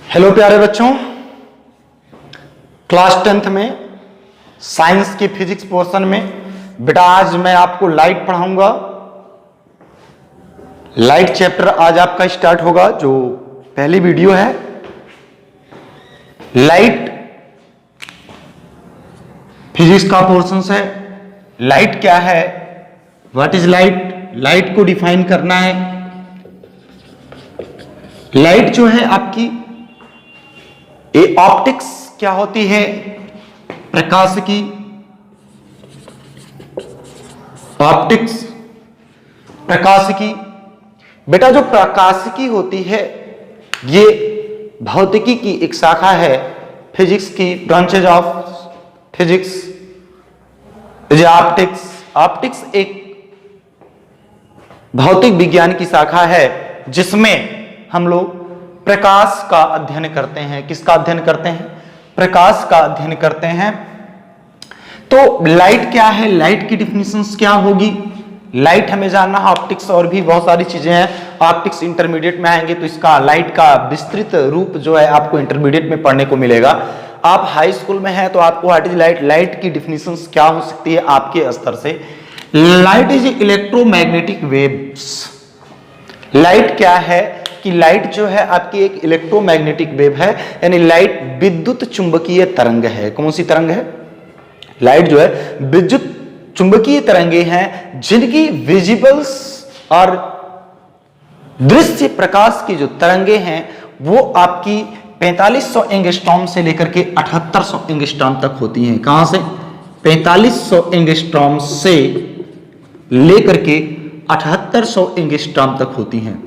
Hello प्यारे बच्चों, class 10th में साइंस के फिजिक्स पोर्शन में बेटा आज मैं आपको लाइट पढ़ाऊंगा। लाइट चैप्टर आज आपका स्टार्ट होगा। जो पहली वीडियो है लाइट फिजिक्स का पोर्शन है। लाइट क्या है, व्हाट इज लाइट, लाइट को डिफाइन करना है। लाइट जो है आपकी ये ऑप्टिक्स क्या होती है, प्रकाशिकी। ऑप्टिक्स प्रकाशिकी। बेटा जो प्रकाशिकी होती है ये भौतिकी की एक शाखा है, फिजिक्स की branches of physics is optics. Optics एक भौतिक विज्ञान की शाखा है जिसमें हम लोग प्रकाश का अध्ययन करते हैं। किसका अध्ययन करते हैं? प्रकाश का अध्ययन करते हैं। तो लाइट क्या है, लाइट की डिफिनेशंस क्या होगी? लाइट हमें जानना है। ऑप्टिक्स और भी बहुत सारी चीजें हैं। ऑप्टिक्स इंटरमीडिएट में आएंगे तो इसका लाइट का विस्तृत रूप जो है आपको इंटरमीडिएट में पढ़ने को मिलेगा। आप हाई स्कूल में हैं तो आपको व्हाट इज लाइट, लाइट की डिफिनेशंस क्या हो सकती है आपके स्तर से। Light is electromagnetic waves. Light क्या है कि लाइट जो है आपकी एक इलेक्ट्रोमैग्नेटिक वेव है, यानी लाइट विद्युत चुंबकीय तरंग है। कौन सी तरंग है? लाइट जो है विद्युत चुंबकीय तरंगे हैं जिनकी विजिबल्स और दृश्य प्रकाश की जो तरंगे हैं वो आपकी 4500 एंगस्ट्रॉम से लेकर के 7800 एंगस्ट्रॉम तक होती हैं। कहां से? 4500 एंगस्ट्रॉम से लेकर के 7800 एंगस्ट्रॉम तक होती हैं।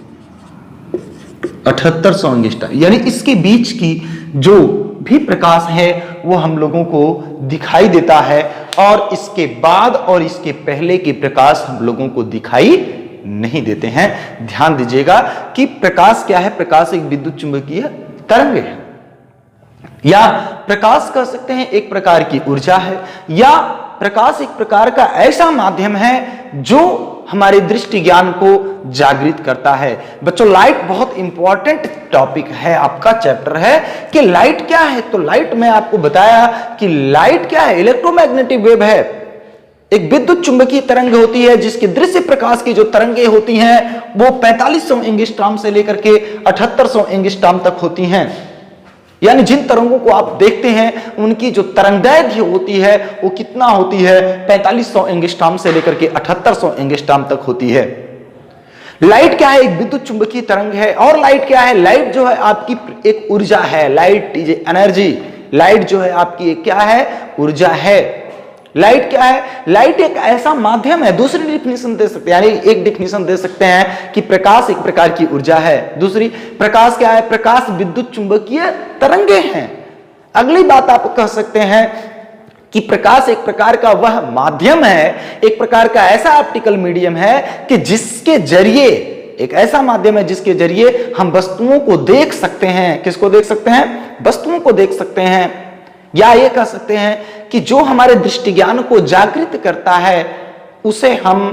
7800 एंगस्ट्रॉम यानी इसके बीच की जो भी प्रकाश है वो हम लोगों को दिखाई देता है, और इसके बाद और इसके पहले के प्रकाश हम लोगों को दिखाई नहीं देते हैं। ध्यान दीजिएगा कि प्रकाश क्या है। प्रकाश एक विद्युत चुंबकीय तरंग है, या प्रकाश कह सकते हैं एक प्रकार की ऊर्जा है, या प्रकाश एक प्रकार का ऐसा माध्यम है जो हमारे दृष्टि ज्ञान को जागृत करता है। बच्चों लाइट बहुत इंपॉर्टेंट टॉपिक है, आपका चैप्टर है कि लाइट क्या है। तो लाइट में आपको बताया कि लाइट क्या है, इलेक्ट्रोमैग्नेटिक वेव है, एक विद्युत चुंबकीय तरंग होती है जिसकी दृश्य प्रकाश की जो तरंगे होती हैं वो 4500 एंगस्ट्रॉम से लेकर के 7800 एंगस्ट्रॉम तक होती हैं। यानी जिन तरंगों को आप देखते हैं उनकी जो तरंगदैर्घ्य होती है वो कितना होती है? 4500 एंगस्ट्रॉम से लेकर के 7800 एंगस्ट्रॉम तक होती है। लाइट क्या है? एक विद्युत चुंबकीय तरंग है। और लाइट क्या है? लाइट जो है आपकी एक ऊर्जा है। Light is energy. लाइट जो है आपकी एक क्या है? ऊर्जा है। लाइट क्या है? लाइट एक ऐसा माध्यम है। दूसरी डिफिनेशन दे सकते हैं, यानी एक डिफिनेशन दे सकते हैं कि प्रकाश एक प्रकार की ऊर्जा है। दूसरी, प्रकाश क्या है? प्रकाश विद्युत चुंबकीय तरंगे हैं। अगली बात आप कह सकते हैं कि प्रकाश एक प्रकार का वह माध्यम है, एक प्रकार का ऐसा ऑप्टिकल मीडियम है कि जिसके जरिए, एक ऐसा माध्यम है जिसके जरिए हम वस्तुओं को देख सकते हैं। किसको देख सकते हैं? वस्तुओं को देख सकते हैं। या ये कह सकते हैं कि जो हमारे दृष्टि ज्ञान को जागृत करता है उसे हम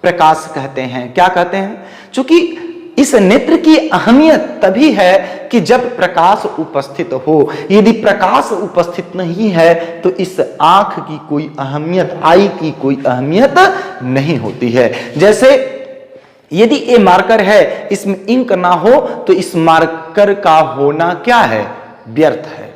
प्रकाश कहते हैं। क्या कहते हैं? क्योंकि इस नेत्र की अहमियत तभी है कि जब प्रकाश उपस्थित हो। यदि प्रकाश उपस्थित नहीं है तो इस आंख की कोई अहमियत, आई की कोई अहमियत नहीं होती है। जैसे यदि ये मार्कर है, इसमें इंक ना हो तो इस मार्कर का होना क्या है? व्यर्थ है।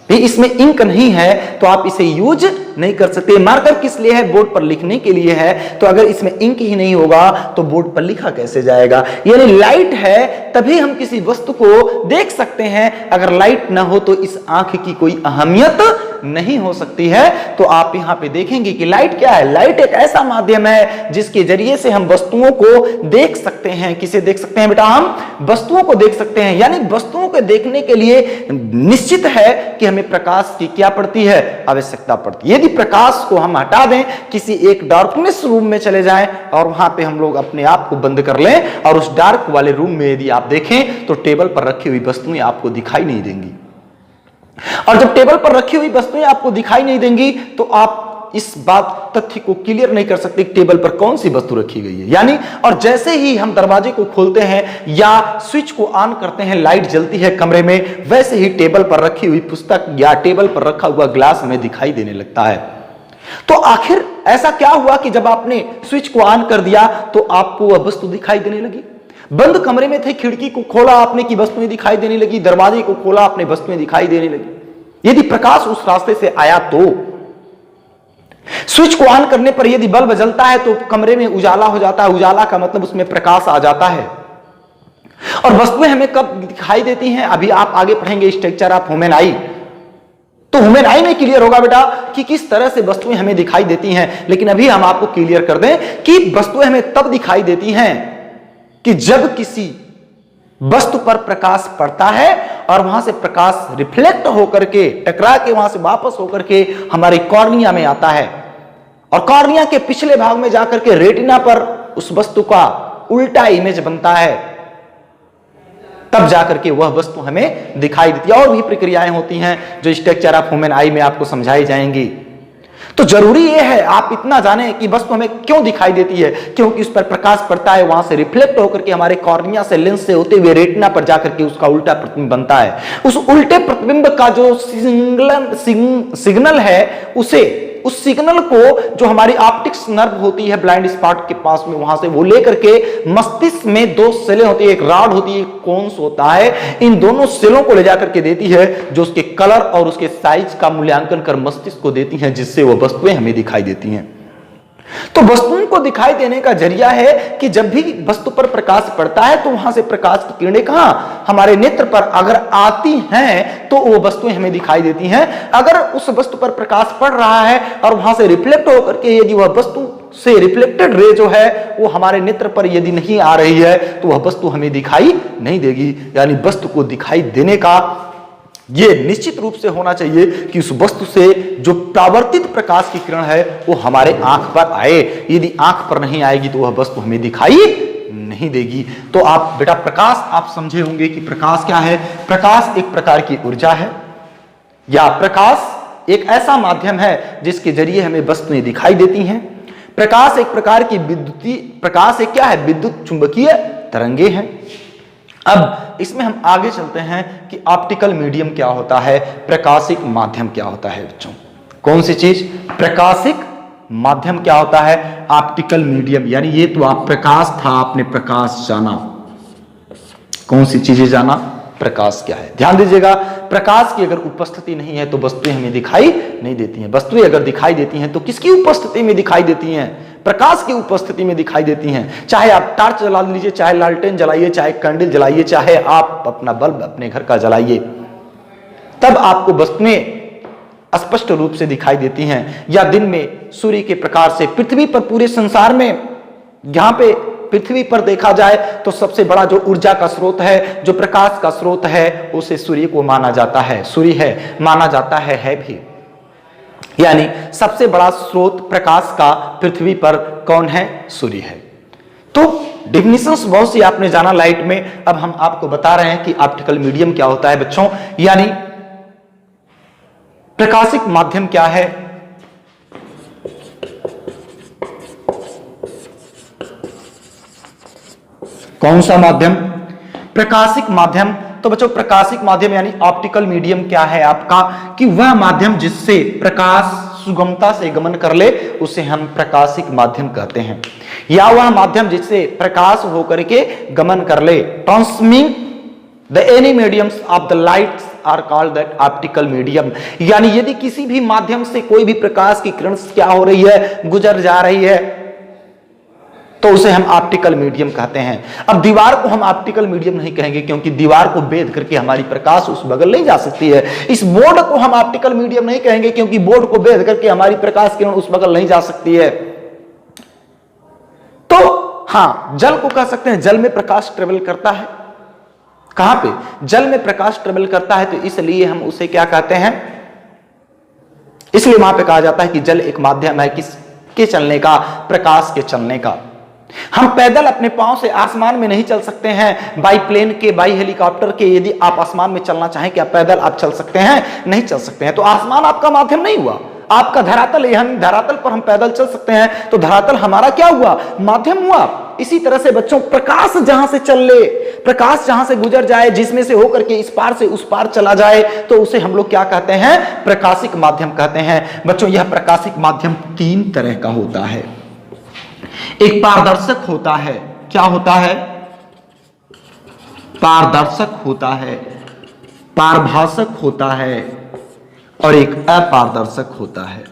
इसमें इंक नहीं है तो आप इसे यूज नहीं कर सकते। मार्कर किस लिए है? बोर्ड पर लिखने के लिए है। तो अगर इसमें इंक ही नहीं होगा तो बोर्ड पर लिखा कैसे जाएगा? यानी लाइट है तभी हम किसी वस्तु को देख सकते हैं। अगर लाइट ना हो तो इस आंख की कोई अहमियत नहीं हो सकती है। तो आप यहां पे देखेंगे कि लाइट क्या है? लाइट एक ऐसा माध्यम है जिसके जरिए से हम वस्तुओं को देख सकते हैं। किसे देख सकते हैं बेटा? हम वस्तुओं को देख सकते हैं। यानी वस्तुओं को देखने के लिए निश्चित है कि हमें प्रकाश की क्या पड़ती है? आवश्यकता पड़ती है। यदि प्रकाश को हम हटा दें, किसी एक डार्कनेस रूम में चले जाएं और वहां पे हम लोग अपने आप को बंद कर लें और उस डार्क वाले रूम में यदि आप देखें तो टेबल पर रखी हुई वस्तुएं आपको दिखाई नहीं देंगी। और जब टेबल पर रखी हुई वस्तुएं आपको दिखाई नहीं देंगी तो आप इस बात तथ्य को क्लियर नहीं कर सकते कि टेबल पर कौन सी वस्तु रखी गई है। यानी और जैसे ही हम दरवाजे को खोलते हैं या स्विच को ऑन करते हैं, लाइट जलती है कमरे में, वैसे ही टेबल पर रखी हुई पुस्तक या टेबल पर रखा हुआ ग्लास हमें दिखाई देने लगता है। तो आखिर ऐसा क्या हुआ कि जब आपने स्विच को ऑन कर दिया तो आपको वह वस्तु दिखाई देने लगी? बंद कमरे में थे, खिड़की को खोला आपने कि वस्तुएं दिखाई देने लगी, दरवाजे को खोला आपने, वस्तुएं दिखाई देने लगी। यदि प्रकाश उस रास्ते से आया तो स्विच को ऑन करने पर यदि बल्ब जलता है तो कमरे में उजाला हो जाता है, उजाला का मतलब उसमें प्रकाश आ जाता है। और वस्तुएं हमें कब दिखाई देती हैं? अभी आप आगे पढ़ेंगे स्ट्रक्चर ऑफ ह्यूमन आई, तो ह्यूमन आई में क्लियर होगा बेटा कि किस तरह से वस्तुएं हमें दिखाई देती हैं। लेकिन अभी हम आपको क्लियर कर दें कि वस्तुएं हमें तब दिखाई देती हैं कि जब किसी वस्तु पर प्रकाश पड़ता है और वहां से प्रकाश रिफ्लेक्ट होकर के, टकरा के वहां से वापस होकर के हमारी कॉर्निया में आता है और कॉर्निया के पिछले भाग में जाकर के रेटिना पर उस वस्तु का उल्टा इमेज बनता है, तब जाकर के वह वस्तु हमें दिखाई देती है। और भी प्रक्रियाएं होती हैं जो स्ट्रक्चर ऑफ ह्यूमन आई में आपको समझाई जाएंगी। तो जरूरी यह है आप इतना जाने कि वस्तु हमें क्यों दिखाई देती है, क्योंकि उस पर प्रकाश पड़ता है, वहां से रिफ्लेक्ट होकर के हमारे कॉर्निया से, लेंस से होते हुए रेटिना पर जाकर के उसका उल्टा प्रतिबिंब बनता है। उस उल्टे प्रतिबिंब का जो सिग्नल है, उस सिग्नल को जो हमारी ऑप्टिक्स नर्व होती है ब्लाइंड स्पॉट के पास में, वहां से वो लेकर के मस्तिष्क में दो सेलें होती है, एक रॉड होती है, एक कोन्स होता है, इन दोनों सेलों को ले जाकर के देती है, जो उसके कलर और उसके साइज का मूल्यांकन कर मस्तिष्क को देती हैं, जिससे वो वस्तुएं हमें दिखाई देती हैं। तो वस्तुओं को दिखाई देने का जरिया है कि जब भी वस्तु पर प्रकाश पड़ता है तो वहां से प्रकाश की किरणें कहां, हमारे नेत्र पर अगर आती हैं तो वो वस्तुएं हमें दिखाई देती हैं। अगर उस वस्तु पर प्रकाश पड़ रहा है और वहां से रिफ्लेक्ट होकर के यदि वह वस्तु से रिफ्लेक्टेड रे जो है वो हमारे नेत्र पर यदि नहीं आ रही है तो वह वस्तु हमें दिखाई नहीं देगी। यानी वस्तु को दिखाई देने का ये निश्चित रूप से होना चाहिए कि उस वस्तु से जो परावर्तित प्रकाश की किरण है वो हमारे आंख पर आए। यदि आंख पर नहीं आएगी तो वह वस्तु हमें दिखाई नहीं देगी। तो आप बेटा प्रकाश आप समझे होंगे कि प्रकाश क्या है। प्रकाश एक प्रकार की ऊर्जा है या प्रकाश एक ऐसा माध्यम है जिसके जरिए हमें वस्तुएं दिखाई देती हैं। प्रकाश एक प्रकार की प्रकाश एक क्या है, विद्युत चुंबकीय तरंगे हैं। अब इसमें हम आगे चलते हैं कि ऑप्टिकल मीडियम क्या होता है, प्रकाशिक माध्यम क्या होता है। बच्चों कौन सी चीज, प्रकाशिक माध्यम क्या होता है, ऑप्टिकल मीडियम। यानी ये तो आप प्रकाश था, आपने प्रकाश जाना, कौन सी चीजें जाना, प्रकाश क्या है। ध्यान दीजिएगा, प्रकाश की अगर उपस्थिति नहीं है तो वस्तुएं हमें दिखाई नहीं देती हैं। वस्तुएं अगर दिखाई देती हैं तो किसकी उपस्थिति में दिखाई देती हैं, प्रकाश की उपस्थिति में दिखाई देती हैं। चाहे आप टॉर्च जला लीजिए, चाहे लालटेन जलाइए, चाहे कैंडल जलाइए, चाहे आप अपना बल्ब अपने घर का जलाइए, तब आपको वस्तुएं स्पष्ट रूप से दिखाई देती हैं। या दिन में सूर्य के प्रकाश से पृथ्वी पर, पूरे संसार में जहां पे पृथ्वी पर देखा जाए तो सबसे बड़ा जो ऊर्जा का स्रोत है, जो प्रकाश का स्रोत है, उसे सूर्य को माना जाता है, सूर्य है माना जाता है भी। यानी सबसे बड़ा स्रोत प्रकाश का पृथ्वी पर कौन है, सूर्य है। तो डिफिनिशंस बहुत सी आपने जाना लाइट में। अब हम आपको बता रहे हैं कि ऑप्टिकल मीडियम क्या होता है बच्चों, यानी प्रकाशिक माध्यम क्या है। कौन सा माध्यम, प्रकाशिक माध्यम। तो बच्चों प्रकाशिक माध्यम यानी ऑप्टिकल मीडियम क्या है आपका, कि वह माध्यम जिससे प्रकाश सुगमता से गमन कर ले उसे हम प्रकाशिक माध्यम कहते हैं। या वह माध्यम जिससे प्रकाश होकर के गमन कर ले, transmit the any mediums of the lights are called that optical medium. यानी यदि किसी भी माध्यम से कोई भी प्रकाश की किरण क्या हो रही है, गुजर जा रही है, तो उसे हम ऑप्टिकल मीडियम कहते हैं। अब दीवार को हम ऑप्टिकल मीडियम नहीं कहेंगे, क्योंकि दीवार को भेद करके हमारी प्रकाश उस बगल नहीं जा सकती है। इस बोर्ड को हम ऑप्टिकल मीडियम नहीं कहेंगे, क्योंकि बोर्ड को भेद करके हमारी प्रकाश किरण उस बगल नहीं जा सकती है। तो हां, जल को कह सकते हैं, जल में प्रकाश ट्रेवल करता है। कहां पे, जल में प्रकाश ट्रेवल करता है, तो इसलिए हम उसे क्या कहते हैं, इसलिए वहां पे कहा जाता है कि जल एक माध्यम है किसके चलने का, प्रकाश के चलने का। हम पैदल अपने पांव से आसमान में नहीं चल सकते हैं, बाई प्लेन के, बाई हेलीकॉप्टर के। यदि आप आसमान में चलना चाहें, क्या पैदल आप चल सकते हैं, नहीं चल सकते हैं। तो आसमान आपका माध्यम नहीं हुआ, आपका धरातल, यानी धरातल पर हम पैदल चल सकते हैं, तो धरातल हमारा क्या हुआ, माध्यम हुआ। इसी तरह से बच्चों प्रकाश जहां से चल ले, प्रकाश जहां से गुजर जाए, जिसमें से होकर के इस पार से उस पार चला जाए, तो उसे हम लोग क्या कहते हैं, प्रकाशिक माध्यम कहते हैं। बच्चों यह प्रकाशिक माध्यम तीन तरह का होता है। एक पारदर्शक होता है, क्या होता है, पारदर्शक होता है, पारभाषक होता है, और एक अपारदर्शक होता है।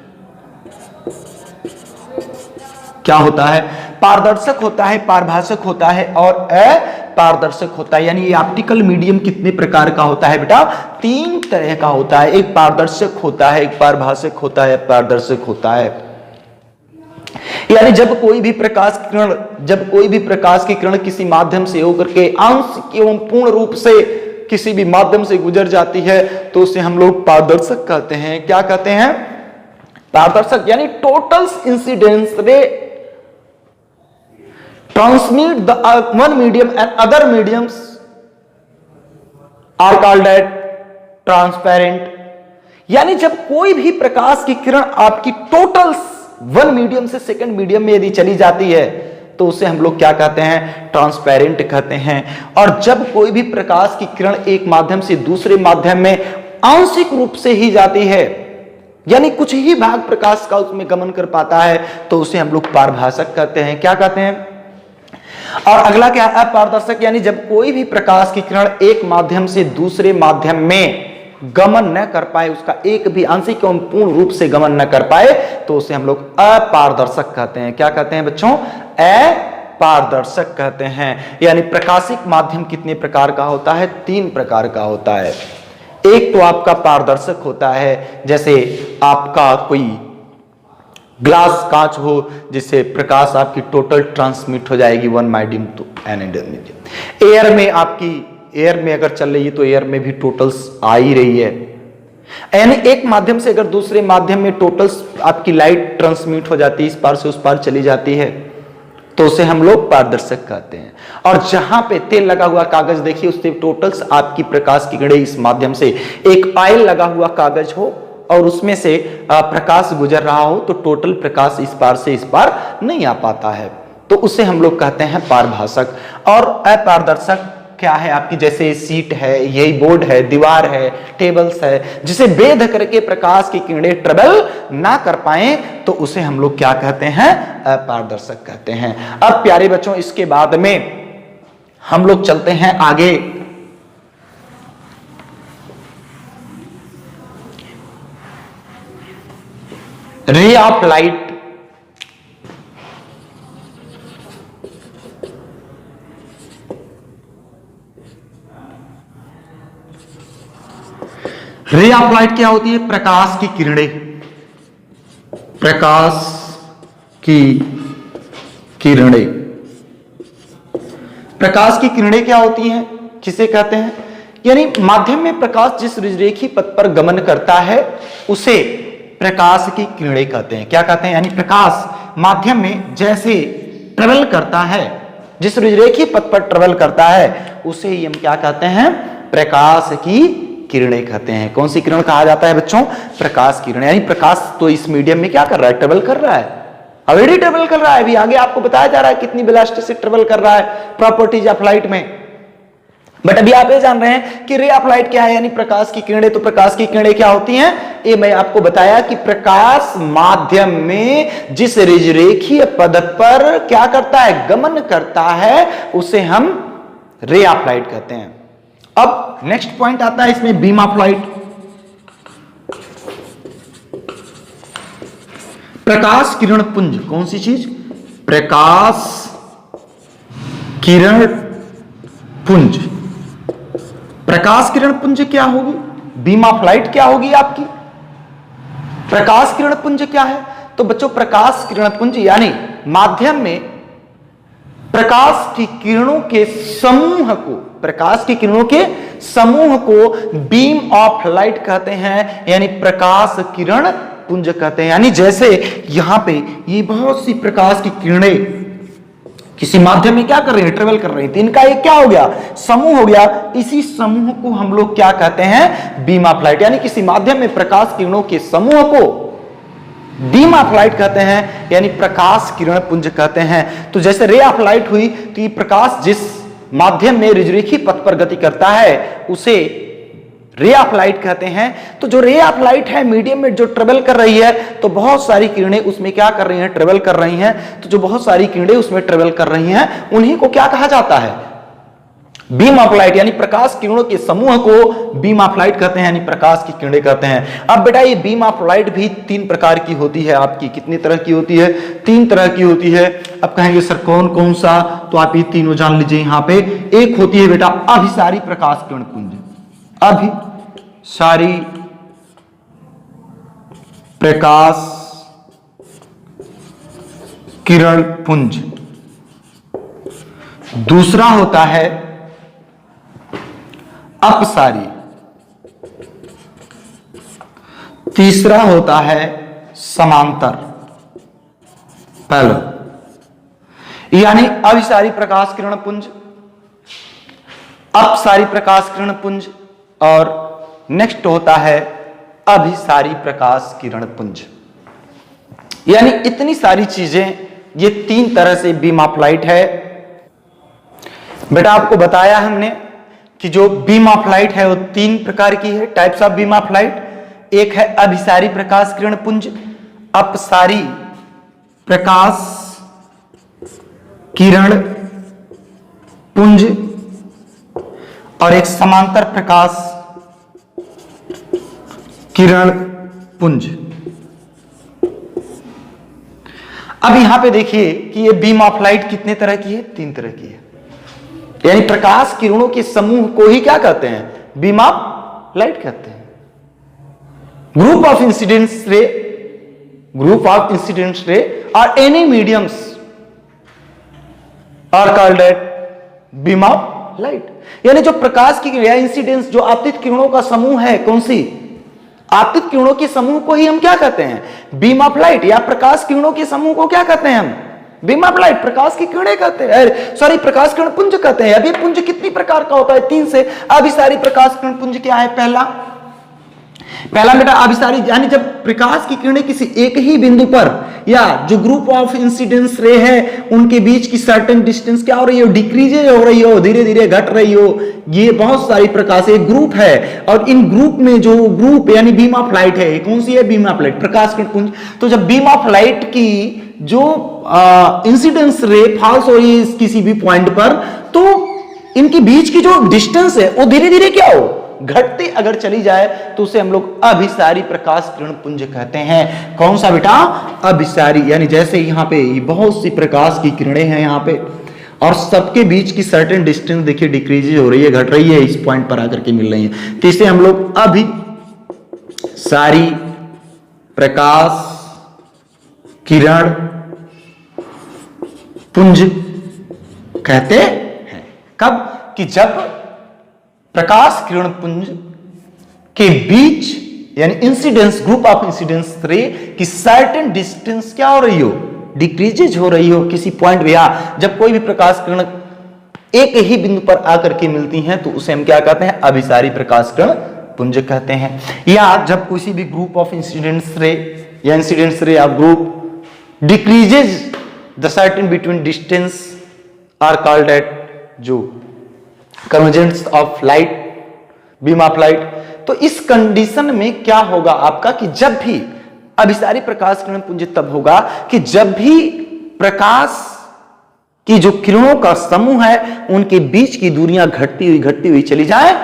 क्या होता है, पारदर्शक होता है, पारभाषक होता है और अपारदर्शक होता है। यानी ये ऑप्टिकल मीडियम कितने प्रकार का होता है बेटा, तीन तरह का होता है। एक पारदर्शक होता है, एक पारभाषक होता है, अपारदर्शक होता है। यानी जब कोई भी प्रकाश की किरण किसी माध्यम से होकर के आंशिक एवं पूर्ण रूप से किसी भी माध्यम से गुजर जाती है, तो उसे हम लोग पारदर्शक कहते हैं। क्या कहते हैं, पारदर्शक। यानी टोटल इंसिडेंस रे transmit the one medium and other mediums are called that transparent। यानी जब कोई भी प्रकाश की किरण आपकी टोटल वन मीडियम से सेकंड मीडियम में यदि चली जाती है, तो उसे हम लोग क्या कहते हैं, ट्रांसपेरेंट कहते हैं। और जब कोई भी प्रकाश की किरण एक माध्यम से दूसरे माध्यम में आंशिक रूप से ही जाती है, यानी कुछ ही भाग प्रकाश का उसमें गमन कर पाता है, तो उसे हम लोग पारभाषक कहते हैं। क्या कहते हैं। और अगला क्या है, अपारदर्शक। यानी जब कोई भी प्रकाश की किरण एक माध्यम से दूसरे माध्यम में गमन न कर पाए, उसका एक भी आंशिक एवं पूर्ण रूप से गमन न कर पाए, तो उसे हम लोग अपारदर्शक कहते हैं। क्या कहते हैं बच्चों, अपारदर्शक कहते हैं। यानी प्रकाशिक माध्यम कितने प्रकार का होता है, तीन प्रकार का होता है। एक तो आपका पारदर्शक होता है, जैसे आपका कोई ग्लास कांच हो, जिससे प्रकाश आपकी टोटल ट्रांसमिट हो जाएगी one medium to another medium. Air में अगर चल रही है तो एयर में भी टोटल्स आ ही रही है। यानी एक माध्यम से अगर दूसरे माध्यम में टोटल्स आपकी लाइट ट्रांसमिट हो जाती है, इस पार से उस पार चली जाती है, तो उसे हम लोग पारदर्शक कहते हैं। और जहां पे तेल लगा हुआ कागज देखिए, उससे टोटल्स आपकी प्रकाश की किरणें इस माध्यम से, एक ऑयल लगा हुआ कागज हो और उसमें से प्रकाश गुजर रहा हो, तो टोटल प्रकाश इस पार से इस पार नहीं आ पाता है, तो उसे हम लोग कहते हैं पारभाषक। और अपारदर्शक क्या है, आपकी जैसे सीट है, यही बोर्ड है, दीवार है, टेबल्स है, जिसे बेध करके प्रकाश की किरणें ट्रेवल ना कर पाए, तो उसे हम लोग क्या कहते हैं, अपारदर्शक कहते हैं। अब प्यारे बच्चों, इसके बाद में हम लोग चलते हैं आगे। Ray of light. Ray of light क्या होती है, प्रकाश की किरणें। प्रकाश की किरणें, प्रकाश की किरणें क्या होती हैं, किसे कहते हैं, यानी माध्यम में प्रकाश जिस रेखीय पथ पर गमन करता है, उसे प्रकाश की किरणें कहते हैं। क्या कहते हैं, यानी प्रकाश माध्यम में जैसे ट्रेवल करता है, जिस रेखीय पथ पर ट्रेवल करता है, उसे ही हम क्या कहते हैं, प्रकाश की किरणें कहते हैं। कौन सी किरण कहा जाता है बच्चों, प्रकाश किरण। यानी प्रकाश तो इस मीडियम में क्या कर रहा है, ट्रेवल कर रहा है, ऑलरेडी ट्रेवल कर रहा है। अभी आगे आपको बताया जा रहा है कितनी वेलोसिटी से ट्रेवल कर रहा है, प्रॉपर्टीज ऑफ लाइट में। बट अभी आप ये जान रहे हैं कि रे ऑफ लाइट क्या है, यानी प्रकाश की किरणें। तो प्रकाश की किरणें क्या होती हैं, ये मैं आपको बताया कि प्रकाश माध्यम में जिस रेखीय पथ पर क्या करता है, गमन करता है, उसे हम रे ऑफ लाइट कहते हैं। अब नेक्स्ट पॉइंट आता है इसमें, बीम ऑफ लाइट। प्रकाश किरण पुंज, कौन सी चीज, प्रकाश किरण पुंज। प्रकाश किरण पुंज क्या होगी, बीम ऑफ लाइट क्या होगी आपकी, प्रकाश किरण पुंज क्या है। तो बच्चों प्रकाश किरण पुंज यानी माध्यम में प्रकाश की किरणों के समूह को, प्रकाश की किरणों के समूह को बीम ऑफ लाइट कहते हैं, यानी प्रकाश किरण पुंज कहते हैं। यानी जैसे यहां पे ये बहुत सी प्रकाश की किरणें किसी माध्यम में क्या कर रही है, ट्रेवल कर रही है, तो इनका एक क्या हो गया, समूह हो गया। इसी समूह को हम लोग क्या कहते हैं, बीम ऑफ लाइट। यानी किसी माध्यम में प्रकाश किरणों के समूह को बीम ऑफ लाइट कहते हैं, यानी प्रकाश किरण पुंज कहते हैं। तो जैसे रे ऑफ लाइट हुई, तो ये प्रकाश जिस माध्यम में रुजुरेखी पथ पर गति करता है उसे रे ऑफ लाइट कहते हैं। तो जो रे ऑफ लाइट है मीडियम में जो ट्रेवल कर रही है, तो बहुत सारी किरणें उसमें क्या कर रही हैं, ट्रेवल कर रही हैं। तो जो बहुत सारी किरणें उसमें ट्रेवल कर रही हैं, उन्हीं को क्या कहा जाता है, बीम ऑफ लाइट, यानी प्रकाश किरणों के समूह को बीम ऑफ लाइट कहते हैं, यानी प्रकाश की किरणें कहते हैं। अब बेटा ये बीम ऑफ लाइट भी 3 प्रकार की होती है आपकी। कितनी तरह की होती है? 3 तरह की होती है। अब कहेंगे सर कौन कौन सा, तो आप ये तीनों जान लीजिए यहां पे। एक होती है बेटा अभिसारी प्रकाश किरण पुंज, अभिसारी प्रकाश किरण पुंज। दूसरा होता है अपसारी। तीसरा होता है समांतर। पहला यानी अभिसारी प्रकाश किरण पुंज, अपसारी प्रकाश किरण पुंज, और नेक्स्ट होता है अभिसारी प्रकाश किरण पुंज। यानी इतनी सारी चीजें, ये 3 तरह से बीम ऑफ लाइट है। बेटा आपको बताया हमने कि जो बीम ऑफ लाइट है वो 3 प्रकार की है, types of beam of light. एक है अभिसारी प्रकाश किरण पुंज, अपसारी प्रकाश किरण पुंज, और एक समांतर प्रकाश किरण पुंज। अब यहां पे देखिए कि ये बीम ऑफ लाइट कितने तरह की है? 3 तरह की है। यानी प्रकाश किरणों के समूह को ही क्या कहते हैं? बीम ऑफ लाइट कहते हैं। Group of incidence ray, group of incidence ray और any mediums are called at beam of light. यानी जो प्रकाश की या इंसिडेंस, जो आपतित किरणों का समूह है, कौन सी? आपतित किरणों के समूह को ही हम क्या कहते हैं? Beam of light. या प्रकाश किरणों के समूह को क्या कहते हैं हम? Beam of light. प्रकाश की किरणें कहते हैं, सॉरी प्रकाश किरण पुंज कहते हैं। अब ये पुंज कितनी प्रकार का होता है? 3 से। अभिसारी प्रकाश किरण पुंज क्या है? पहला बेटा अभिसारी, यानी जब प्रकाश की किरणें किसी एक ही बिंदु पर या जो ग्रुप ऑफ इंसिडेंस रे है उनके बीच की सर्टेन डिस्टेंस क्या हो रही हो? डिक्रीज हो रही हो, धीरे धीरे घट रही हो। ये बहुत सारी प्रकाश, एक ग्रुप है, और इन ग्रुप में जो ग्रुप यानी बीम ऑफ लाइट है, कौन सी है? बीम ऑफ लाइट, प्रकाश किरण पुंज। तो जब बीम ऑफ लाइट की जो इंसिडेंस रे फॉल्स हो रही है किसी भी पॉइंट पर, तो इनके बीच की जो डिस्टेंस है वो धीरे धीरे क्या हो? घटते अगर चली जाए तो उसे हम लोग अभिसारी प्रकाश किरण पुंज कहते हैं। कौन सा बेटा? अभिसारी। यानी जैसे यहां पे बहुत सी प्रकाश की किरणें हैं यहां पे, और सबके बीच की सर्टेन डिस्टेंस देखिए डिक्रीज हो रही है, घट रही है, इस पॉइंट पर आकर के मिल रही है, तो इसे हम लोग अभिसारी प्रकाश किरण पुंज कहते हैं। कब? कि जब प्रकाश किरण पुंज के बीच यानी इंसिडेंस, ग्रुप ऑफ इंसिडेंस रे की सर्टेन डिस्टेंस क्या हो रही हो? डिक्रीजेज हो रही हो किसी पॉइंट पे। जब कोई भी प्रकाश किरण एक ही बिंदु पर आकर के मिलती हैं तो उसे हम क्या कहते हैं? अभिसारी प्रकाश किरण पुंज कहते हैं। या जब किसी भी ग्रुप ऑफ इंसिडेंस रे या incidence ray of group decreases the certain between distance are called at जो convergence of light, beam of light. तो इस कंडीशन में क्या होगा आपका कि जब भी अभिसारी प्रकाश किरण पुंज तब होगा कि जब भी प्रकाश की जो किरणों का समूह है उनके बीच की दूरियां घटती हुई चली जाए,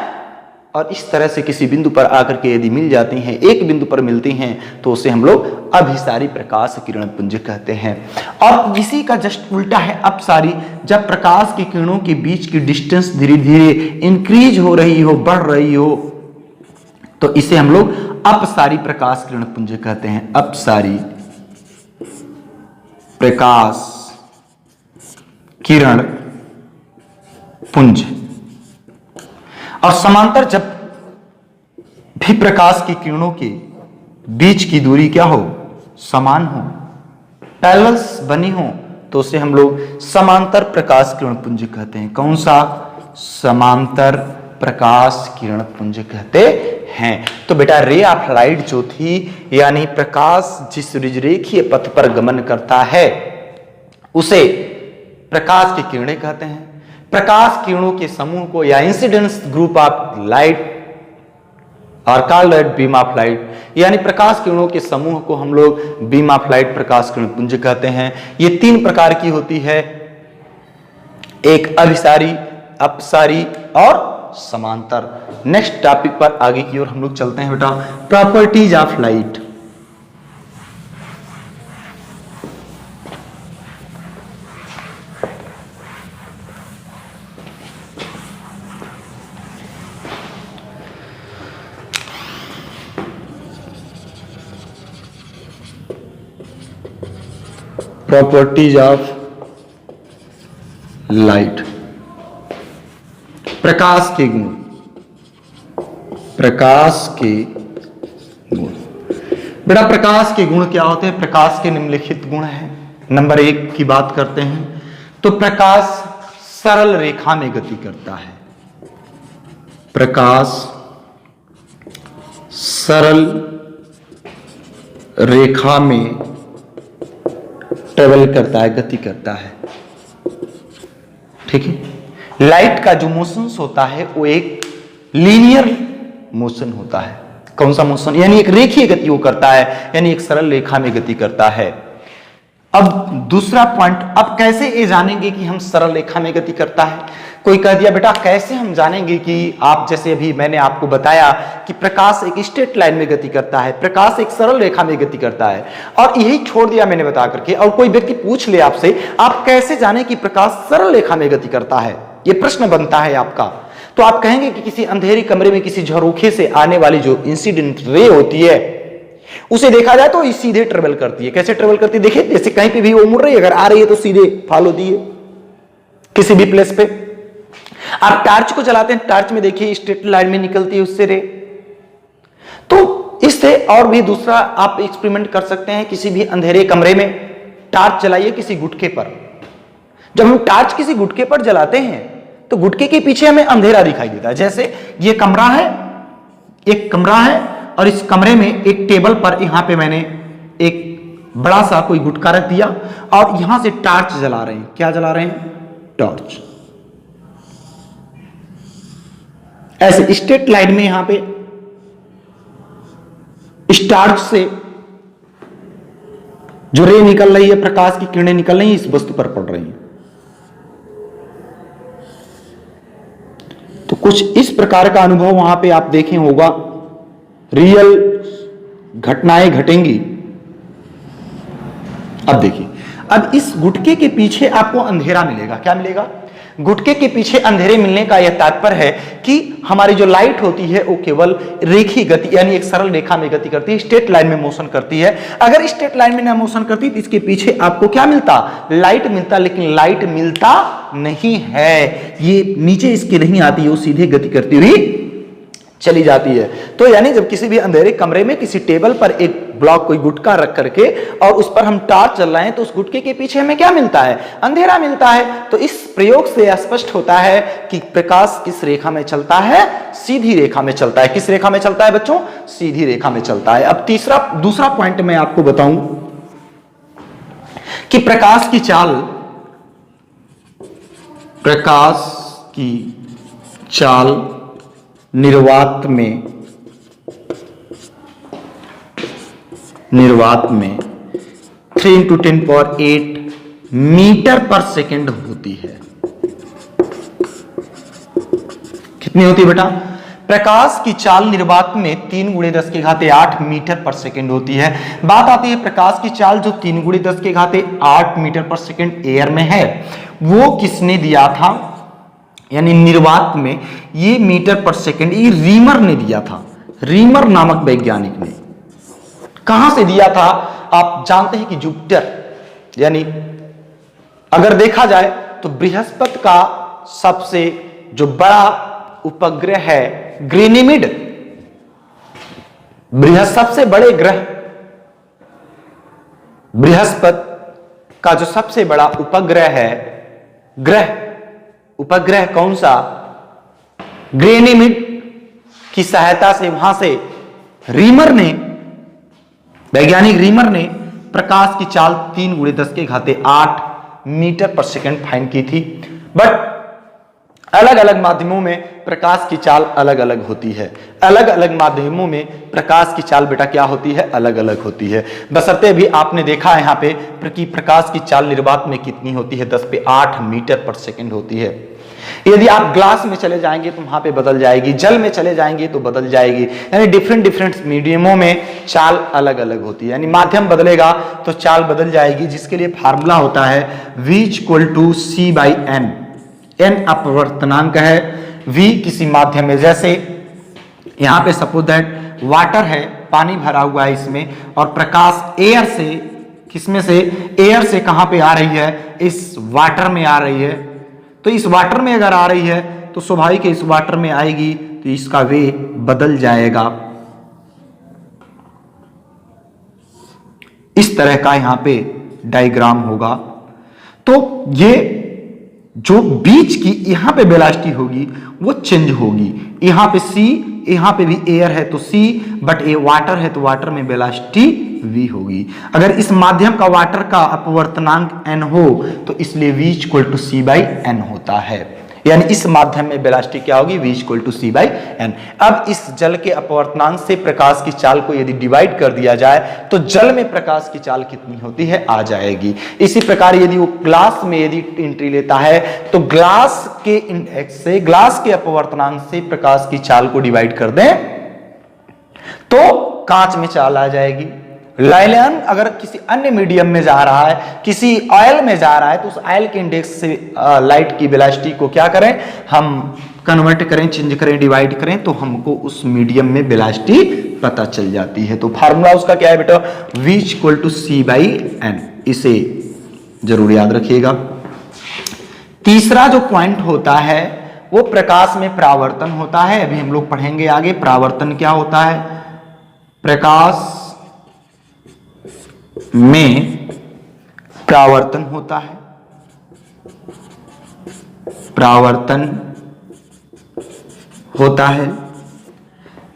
और इस तरह से किसी बिंदु पर आकर के यदि मिल जाती हैं, एक बिंदु पर मिलती हैं, तो उसे हम लोग अभिसारी प्रकाश किरण पुंज कहते हैं। और इसी का जस्ट उल्टा है अपसारी। जब प्रकाश की किरणों के बीच की डिस्टेंस धीरे धीरे इंक्रीज हो रही हो, बढ़ रही हो, तो इसे हम लोग अपसारी प्रकाश किरण पुंज कहते हैं। अपसारी प्रकाश किरण पुंज। और समांतर जब भी प्रकाश की किरणों के बीच की दूरी क्या हो? समान हो, पैरेलल्स बनी हो, तो उसे हम लोग समांतर प्रकाश किरण पुंज कहते हैं। कौन सा? समांतर प्रकाश किरण पुंज कहते हैं। तो बेटा रे ऑफ लाइट जो थी, यानी प्रकाश जिस रेखीय पथ पर गमन करता है उसे प्रकाश की किरणें कहते हैं। प्रकाश किरणों के समूह को या इंसिडेंस ग्रुप ऑफ लाइट और कॉल्ड बीम ऑफ लाइट, यानी प्रकाश किरणों के समूह को हम लोग बीम ऑफ लाइट प्रकाश किरण पुंज कहते हैं। ये 3 प्रकार की होती है, एक अभिसारी, अपसारी और समांतर। नेक्स्ट टॉपिक पर आगे की ओर हम लोग चलते हैं बेटा, properties of light. Properties of light, प्रकाश के गुण, प्रकाश के गुण। बेटा प्रकाश के गुण क्या होते हैं? प्रकाश के निम्नलिखित गुण हैं। नंबर 1 की बात करते हैं तो प्रकाश सरल रेखा में गति करता है। प्रकाश सरल रेखा में ट्रेवल करता है, गति करता है। ठीक है। लाइट का जो मोशन होता है वो एक लीनियर मोशन होता है। कौन सा मोशन? यानी एक रेखीय गति वो करता है, यानी एक सरल रेखा में गति करता है। अब दूसरा पॉइंट, अब कैसे ये जानेंगे कि हम सरल रेखा में गति करता है? कोई कह दिया बेटा कैसे हम जानेंगे कि आप, जैसे अभी मैंने आपको बताया कि प्रकाश एक स्ट्रेट लाइन में गति करता है, प्रकाश एक सरल रेखा में गति करता है, और यही छोड़ दिया मैंने बता करके। और कोई व्यक्ति पूछ ले आपसे, आप कैसे जाने कि प्रकाश सरल रेखा में गति करता है? ये प्रश्न बनता है आपका। तो आप कहेंगे कि किसी अंधेरे कमरे में किसी झरोखे से आने वाली जो इंसिडेंट रे होती है उसे देखा जाए तो ये सीधे ट्रेवल करती है। कैसे ट्रेवल करती है? देखिए जैसे कहीं पे भी वो मुड़ रही है, अगर आ रही है तो सीधे फॉलो दिए किसी भी प्लेस पे। आप टार्च को जलाते हैं, टार्च में देखिए स्ट्रेट लाइन में निकलती है उससे रे। तो इससे और भी दूसरा आप एक्सपेरिमेंट कर सकते हैं। किसी भी अंधेरे कमरे में टार्च जलाइए किसी गुटके पर। जब हम टार्च किसी गुटके पर जलाते हैं तो गुटके के पीछे हमें अंधेरा दिखाई देता है। जैसे ये कमरा है, एक कमरा है, और इस कमरे में एक टेबल पर यहां पे मैंने एक बड़ा सा कोई गुटका रख दिया और यहां से टार्च जला रहे हैं। क्या जला रहे हैं? टॉर्च। ऐसे स्ट्रेट लाइन में यहां पे इस टार्च से जो रे निकल रही है, प्रकाश की किरणें निकल रही है, इस वस्तु पर पड़ रही हैं। तो कुछ इस प्रकार का अनुभव वहां पे आप देखें होगा, रियल घटनाएं घटेंगी। अब देखिए, अब इस गुटके के पीछे आपको अंधेरा मिलेगा। क्या मिलेगा? गुटके के पीछे अंधेरे मिलने का यह तात्पर्य है कि हमारी जो लाइट होती है वो केवल रेखीय गति, यानी एक सरल रेखा में गति करती है, स्ट्रेट लाइन में मोशन करती है। अगर स्ट्रेट लाइन में ना मोशन करती तो इसके पीछे आपको क्या मिलता? लाइट मिलता। लेकिन लाइट मिलता नहीं है, ये नीचे इसके नहीं आती, वो सीधे गति करती हुई चली जाती है। तो यानी जब किसी भी अंधेरे कमरे में किसी टेबल पर एक ब्लॉक कोई गुटका रख करके और उस पर हम टार्च जल रहे हैं तो उस गुटके के पीछे हमें क्या मिलता है? अंधेरा मिलता है। तो इस प्रयोग से स्पष्ट होता है कि प्रकाश किस रेखा में चलता है? सीधी रेखा में चलता है। किस रेखा में चलता है बच्चों? सीधी रेखा में चलता है। अब दूसरा पॉइंट मैं आपको बताऊं कि प्रकाश की चाल निर्वात में 3 × 10⁸ मीटर पर सेकंड होती है। कितनी होती है बेटा? प्रकाश की चाल निर्वात में 3 × 10⁸ मीटर पर सेकंड होती है। बात आती है प्रकाश की चाल जो 3 × 10⁸ मीटर पर सेकंड एयर में है, वो किसने दिया था? यानी निर्वात में ये मीटर पर सेकंड ये रीमर ने दिया था। रीमर नामक वैज्ञानिक ने। कहां से दिया था? आप जानते हैं कि जुपिटर, यानी अगर देखा जाए तो बृहस्पति का सबसे जो बड़ा उपग्रह है गैनीमेड, सबसे बड़े ग्रह बृहस्पति का जो सबसे बड़ा उपग्रह है, उपग्रह कौन सा? ग्रेनिमिड की सहायता से वहां से रीमर ने, वैज्ञानिक रीमर ने प्रकाश की चाल 3×10⁸ मीटर पर सेकंड फाइंड की थी। बट अलग अलग माध्यमों में प्रकाश की चाल अलग अलग होती है। अलग अलग माध्यमों में प्रकाश की चाल बेटा क्या होती है, अलग अलग होती है। बशर्ते भी आपने देखा है यहाँ पे कि प्रकाश की चाल निर्वात में कितनी होती है, 10⁸ मीटर पर सेकंड होती है। यदि आप ग्लास में चले जाएंगे तो वहां पे बदल जाएगी, जल में चले जाएंगे तो बदल जाएगी। यानी डिफरेंट मीडियमों में चाल अलग अलग होती है, यानी माध्यम बदलेगा तो चाल बदल जाएगी, जिसके लिए फार्मूला होता है V = C/n। n अपवर्तनांक है, V किसी माध्यम में, जैसे यहां पे सपोज दैट वाटर है, पानी भरा हुआ है इसमें, और प्रकाश एयर से, किसमें से, एयर से कहां पे आ रही है, इस वाटर में आ रही है। तो इस वाटर में अगर आ रही है तो स्वाभाविक है इस वाटर में आएगी तो इसका वे बदल जाएगा। इस तरह का यहां पे डायग्राम होगा। तो ये जो बीच की यहां पे वेलोसिटी होगी वो चेंज होगी। यहां पे C, यहां पे भी एयर है तो C, बट ये वाटर है तो वाटर में वेलोसिटी V होगी। अगर इस माध्यम का वाटर का अपवर्तनांक n हो तो इसलिए V = C/n होता है। यानी इस माध्यम में वेलोसिटी क्या होगी, V = C/n। अब इस जल के अपवर्तनांक से प्रकाश की चाल को यदि डिवाइड कर दिया जाए तो जल में प्रकाश की चाल कितनी होती है, आ जाएगी। इसी प्रकार यदि वो ग्लास में यदि एंट्री लेता है तो ग्लास के इंडेक्स से, ग्लास के अपवर्तनांक से प्रकाश की चाल को डिवाइड कर दें तो कांच में चाल आ जाएगी। लाइलन अगर किसी अन्य मीडियम में जा रहा है, किसी ऑयल में जा रहा है, तो उस ऑयल के इंडेक्स से लाइट की वेलोसिटी को क्या करें, हम कन्वर्ट करें, चेंज करें, डिवाइड करें तो हमको उस मीडियम में वेलोसिटी पता चल जाती है। तो फार्मूला उसका क्या है बेटा, V = C/n। इसे जरूर याद रखिएगा। तीसरा जो पॉइंट होता है वो प्रकाश में परावर्तन होता है। अभी हम लोग पढ़ेंगे आगे परावर्तन क्या होता है। प्रकाश में परावर्तन होता है, परावर्तन होता है।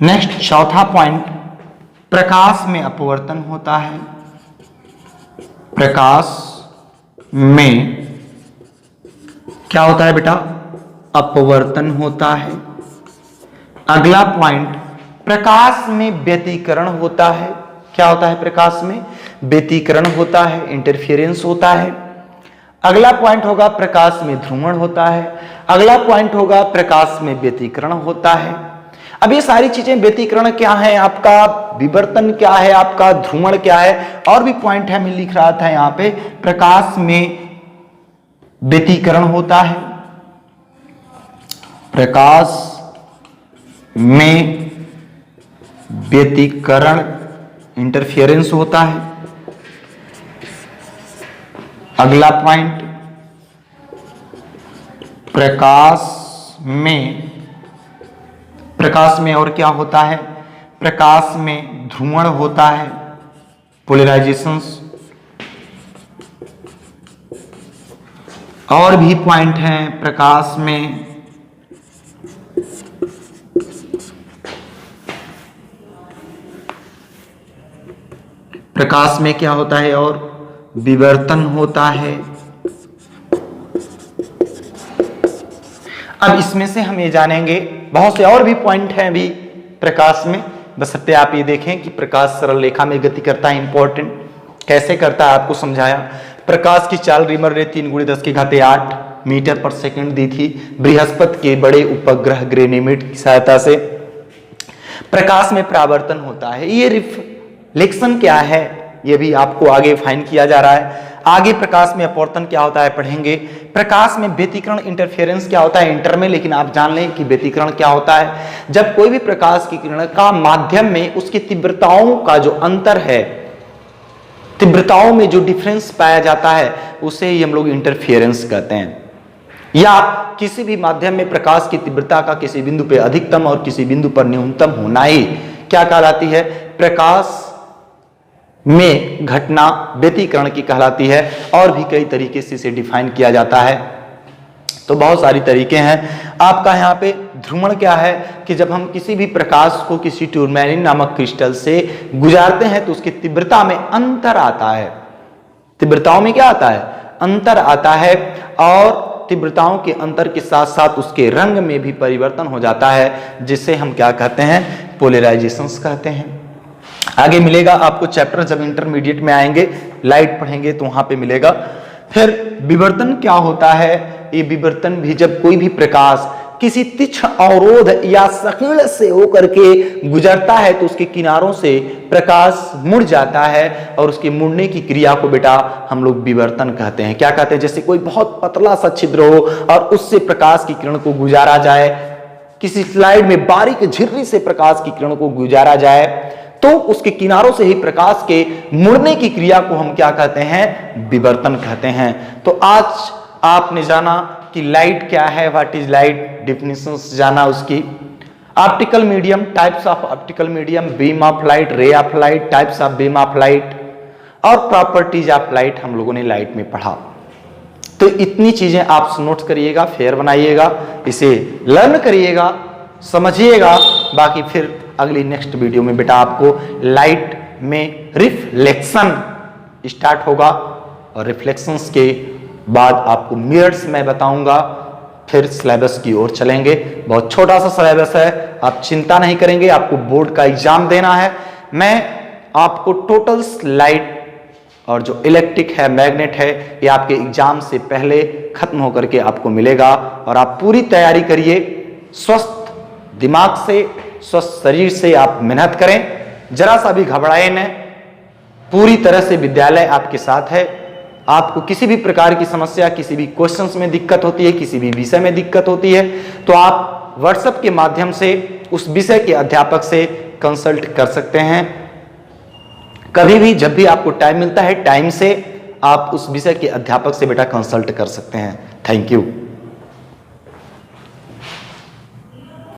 नेक्स्ट चौथा पॉइंट, प्रकाश में अपवर्तन होता है, प्रकाश में क्या होता है बेटा, अपवर्तन होता है। अगला पॉइंट, प्रकाश में व्यतिकरण होता है। क्या होता है, प्रकाश में व्यतिकरण होता है, इंटरफेरेंस होता है। अगला पॉइंट होगा प्रकाश में ध्रुवण होता है। अगला पॉइंट होगा प्रकाश में व्यतिकरण होता है। अब ये सारी चीजें, व्यतिकरण क्या है आपका, विवर्तन क्या है आपका, ध्रुवण क्या है, और भी पॉइंट है मैं लिख रहा था यहां पे। प्रकाश में व्यतिकरण होता है, प्रकाश में व्यतिकरण, इंटरफेरेंस होता है। अगला पॉइंट, प्रकाश में और क्या होता है, प्रकाश में ध्रुवण होता है, पोलराइजेशंस। और भी पॉइंट हैं प्रकाश में, प्रकाश में क्या होता है, और विवर्तन होता है। अब इसमें से हम ये जानेंगे, बहुत से और भी पॉइंट हैं अभी प्रकाश में, बशर्ते आप ये देखें कि प्रकाश सरल रेखा में गति करता है। इंपॉर्टेंट कैसे करता है आपको समझाया। प्रकाश की चाल रीमर ने 3×10⁸ मीटर पर सेकंड दी थी बृहस्पति के बड़े उपग्रह ग्रेनिमिड की सहायता से। प्रकाश में परावर्तन होता है। ये रिफ्लेक्शन क्या है ये भी आपको आगे फाइन किया जा रहा है। आगे प्रकाश में अपवर्तन क्या होता है पढ़ेंगे। प्रकाश में व्यतिकरण, इंटरफेरेंस क्या होता है इंटर में, लेकिन आप जान लें कि व्यतिकरण क्या होता है। जब कोई भी प्रकाश की किरण का माध्यम में उसकी तीव्रताओं का जो अंतर है, तीव्रताओं में जो डिफरेंस पाया जाता है उसे ही हम लोग इंटरफेरेंस कहते हैं। या किसी भी माध्यम में प्रकाश की तीव्रता का किसी बिंदु पर अधिकतम और किसी बिंदु पर न्यूनतम होना ही क्या कहलाती है, प्रकाश में घटना व्यतिकरण की कहलाती है। और भी कई तरीके से इसे डिफाइन किया जाता है। तो बहुत सारी तरीके हैं। आपका यहाँ पे ध्रुवण क्या है कि जब हम किसी भी प्रकाश को किसी टूरमैलिन नामक क्रिस्टल से गुजारते हैं तो उसकी तीव्रता में अंतर आता है। तीव्रताओं में क्या आता है? अंतर आता है, और तीव्रताओं के अंतर के साथ साथ उसके रंग में भी परिवर्तन हो जाता है, जिसे हम क्या कहते हैं? पोलराइजेशंस कहते हैं। आगे मिलेगा आपको चैप्टर, जब इंटरमीडिएट में आएंगे, लाइट पढ़ेंगे तो वहां पे मिलेगा। फिर विवर्तन क्या होता है? ये विवर्तन भी जब कोई भी प्रकाश किसी तीक्ष्ण अवरोध या संकीर्ण से होकर के गुजरता है तो उसके किनारों से प्रकाश मुड़ जाता है, और उसके मुड़ने की क्रिया को बेटा हम लोग विवर्तन कहते हैं। क्या कहते हैं? जैसे कोई बहुत पतला सा छिद्र हो और उससे प्रकाश की किरण को गुजारा जाए, किसी स्लाइड में बारीक झिर्री से प्रकाश की किरण को गुजारा जाए, तो उसके किनारों से ही प्रकाश के मुड़ने की क्रिया को हम क्या कहते हैं? विवर्तन कहते हैं। तो आज आपने जाना कि लाइट क्या है, व्हाट इज लाइट, डिफिनेशंस जाना उसकी, optical medium, types of optical medium, beam of light, ray of light, types of beam of light, और प्रॉपर्टीज ऑफ लाइट हम लोगों ने लाइट में पढ़ा। तो इतनी चीजें आप नोट करिएगा, फेयर बनाइएगा, इसे लर्न करिएगा, समझिएगा। बाकी फिर अगली नेक्स्ट वीडियो में बेटा आपको लाइट में रिफ्लेक्शन स्टार्ट होगा, और रिफ्लेक्शंस के बाद आपको मिरर्स मैं बताऊंगा। फिर सिलेबस की ओर चलेंगे। बहुत छोटा सा सिलेबस है, आप चिंता नहीं करेंगे। आपको बोर्ड का एग्जाम देना है। मैं आपको टोटल लाइट और जो इलेक्ट्रिक है, मैग्नेट है, ये आपके एग्जाम से पहले खत्म होकर के आपको मिलेगा, और आप पूरी तैयारी करिए। स्वस्थ दिमाग से, स्वस्थ शरीर से आप मेहनत करें, जरा सा भी घबराए न। पूरी तरह से विद्यालय आपके साथ है। आपको किसी भी प्रकार की समस्या, किसी भी क्वेश्चंस में दिक्कत होती है, किसी भी विषय में दिक्कत होती है, तो आप व्हाट्सएप के माध्यम से उस विषय के अध्यापक से कंसल्ट कर सकते हैं। कभी भी जब भी आपको टाइम मिलता है, टाइम से आप उस विषय के अध्यापक से बेटा कंसल्ट कर सकते हैं। Thank you.